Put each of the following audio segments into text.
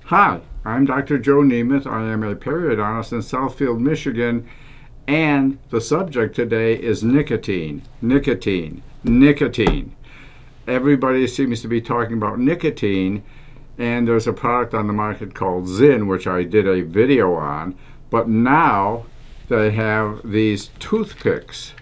Hi, I'm Dr. Joe Nemeth. I am a periodontist in Southfield, Michigan, and the subject today is nicotine. Nicotine. Nicotine. Everybody seems to be talking about nicotine, and there's a product on the market called Zyn, which I did a video on, but now they have these toothpicks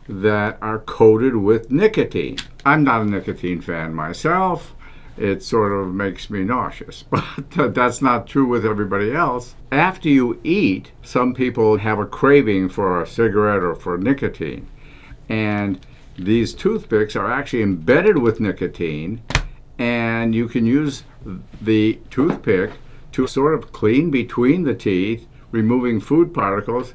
that are coated with nicotine. I'm not a nicotine fan myself. It sort of makes me nauseous, but that's not true with everybody else. After you eat, some people have a craving for a cigarette or for nicotine, and these toothpicks are actually embedded with nicotine, and you can use the toothpick to sort of clean between the teeth, removing food particles,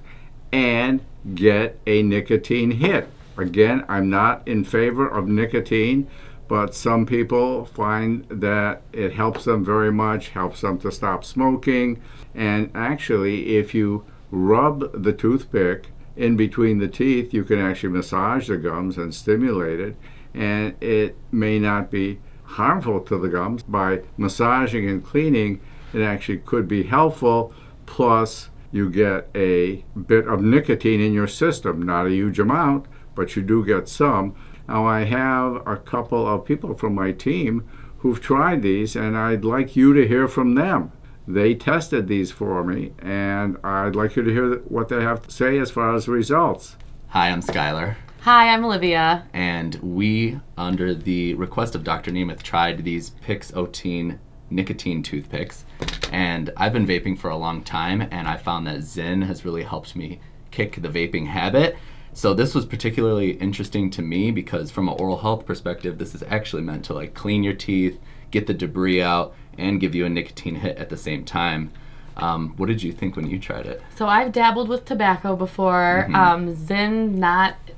and get a nicotine hit. Again, I'm not in favor of nicotine, but some people find that it helps them very much, helps them to stop smoking. And actually, if you rub the toothpick in between the teeth, you can actually massage the gums and stimulate it. And it may not be harmful to the gums. By massaging and cleaning, it actually could be helpful. Plus, you get a bit of nicotine in your system, not a huge amount, but you do get some. Now, I have a couple of people from my team who've tried these, and I'd like you to hear from them. They tested these for me, and I'd like you to hear what they have to say as far as results. Hi, I'm Skylar. Hi, I'm Olivia. And we, under the request of Dr. Nemeth, tried these Pix-O-Teen nicotine toothpicks. And I've been vaping for a long time, and I found that Zyn has really helped me kick the vaping habit. So this was particularly interesting to me because from an oral health perspective, this is actually meant to like clean your teeth, get the debris out, and give you a nicotine hit at the same time. What did you think when you tried it? So I've dabbled with tobacco before. Zyn,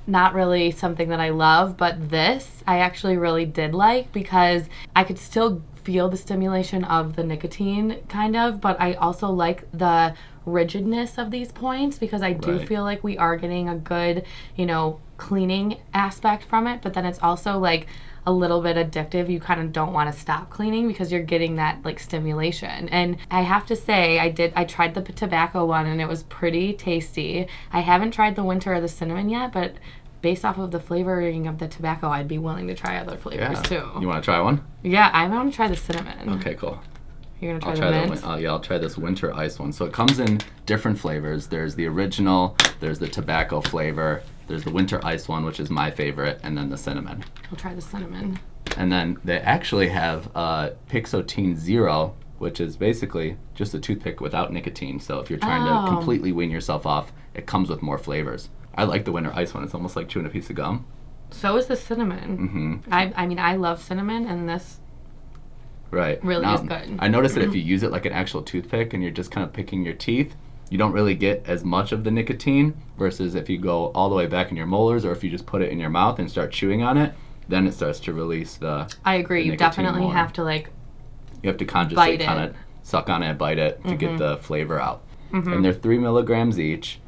not really something that I love, but this I actually really did like because I could still feel the stimulation of the nicotine kind of, but I also like the rigidness of these points because I do feel like we are getting a good, cleaning aspect from it, but then it's also like a little bit addictive. You kind of don't want to stop cleaning because you're getting that like stimulation. And I have to say, I tried the tobacco one and it was pretty tasty. I haven't tried the winter or the cinnamon yet, but based off of the flavoring of the tobacco, I'd be willing to try other flavors too. You want to try one? Yeah, I want to try the cinnamon. Okay, cool. You're going to try the mint? I'll try this winter ice one. So it comes in different flavors. There's the original, there's the tobacco flavor, there's the winter ice one, which is my favorite, and then the cinnamon. I'll try the cinnamon. And then they actually have Pix-O-Teen Zero, which is basically just a toothpick without nicotine. So if you're trying to completely wean yourself off, it comes with more flavors. I like the winter ice one. It's almost like chewing a piece of gum. So is the cinnamon. I mean, I love cinnamon, and this really is good. I noticed that if you use it like an actual toothpick and you're just kind of picking your teeth, you don't really get as much of the nicotine versus if you go all the way back in your molars or if you just put it in your mouth and start chewing on it, then it starts to release the I agree. You definitely more. Have to you have to consciously kind of suck on it, bite it to get the flavor out. And they're 3 milligrams each.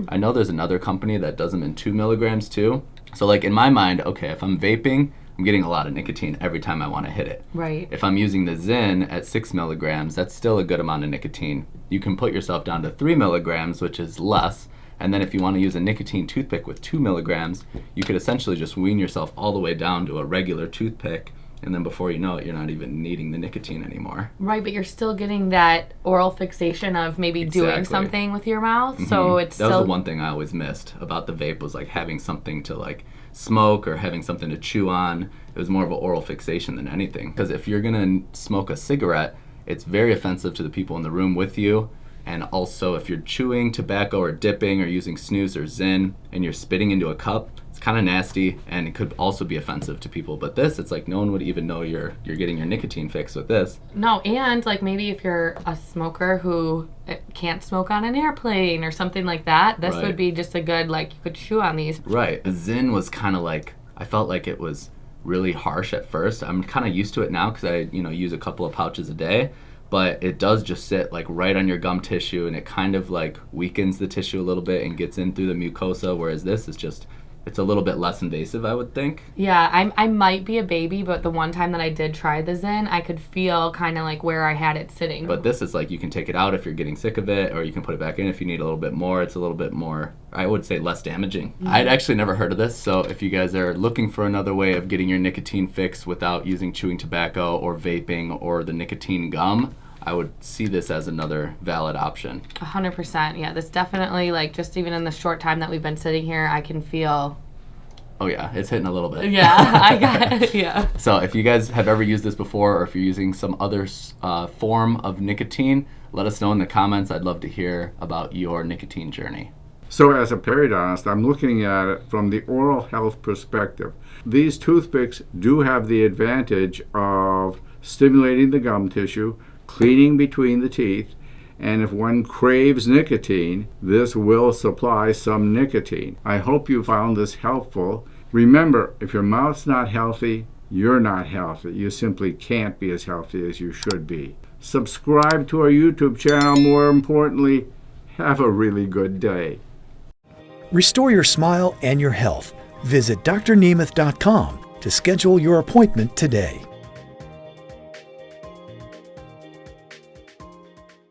I know there's another company that does them in 2 milligrams too. So like in my mind, okay, if I'm vaping, I'm getting a lot of nicotine every time I want to hit it. Right. If I'm using the Zyn at 6 milligrams, that's still a good amount of nicotine. You can put yourself down to 3 milligrams, which is less. And then if you want to use a nicotine toothpick with 2 milligrams, you could essentially just wean yourself all the way down to a regular toothpick. And then before you know it, you're not even needing the nicotine anymore. Right, but you're still getting that oral fixation of maybe doing something with your mouth. So it's that was the one thing I always missed about the vape was like having something to like smoke or having something to chew on. It was more of an oral fixation than anything. Because if you're gonna smoke a cigarette, it's very offensive to the people in the room with you. And also if you're chewing tobacco or dipping or using snus or Zyn and you're spitting into a cup, it's kind of nasty and it could also be offensive to people. But this, it's like no one would even know you're getting your nicotine fix with this. No, and like maybe if you're a smoker who can't smoke on an airplane or something like that, this would be just a good, like, you could chew on these. Right. Zyn was kind of like, I felt like it was really harsh at first. I'm kind of used to it now because I, use a couple of pouches a day. But it does just sit like right on your gum tissue and it kind of like weakens the tissue a little bit and gets in through the mucosa, whereas this is just It's a little bit less invasive, I would think. Yeah, I might be a baby, but the one time that I did try the Zyn, I could feel kind of like where I had it sitting. But this is like you can take it out if you're getting sick of it, or you can put it back in if you need a little bit more. It's a little bit more, I would say, less damaging. I'd actually never heard of this, so if you guys are looking for another way of getting your nicotine fix without using chewing tobacco or vaping or the nicotine gum, I would see this as another valid option. 100%. Yeah, this definitely, like, just even in the short time that we've been sitting here, I can feel... Oh yeah, it's hitting a little bit. Yeah, I got it, yeah. So if you guys have ever used this before, or if you're using some other form of nicotine, let us know in the comments. I'd love to hear about your nicotine journey. So as a periodontist, I'm looking at it from the oral health perspective. These toothpicks do have the advantage of stimulating the gum tissue, cleaning between the teeth, and if one craves nicotine, this will supply some nicotine. I hope you found this helpful. Remember, if your mouth's not healthy, you're not healthy. You simply can't be as healthy as you should be. Subscribe to our YouTube channel. More importantly, have a really good day. Restore your smile and your health. Visit drnemeth.com to schedule your appointment today.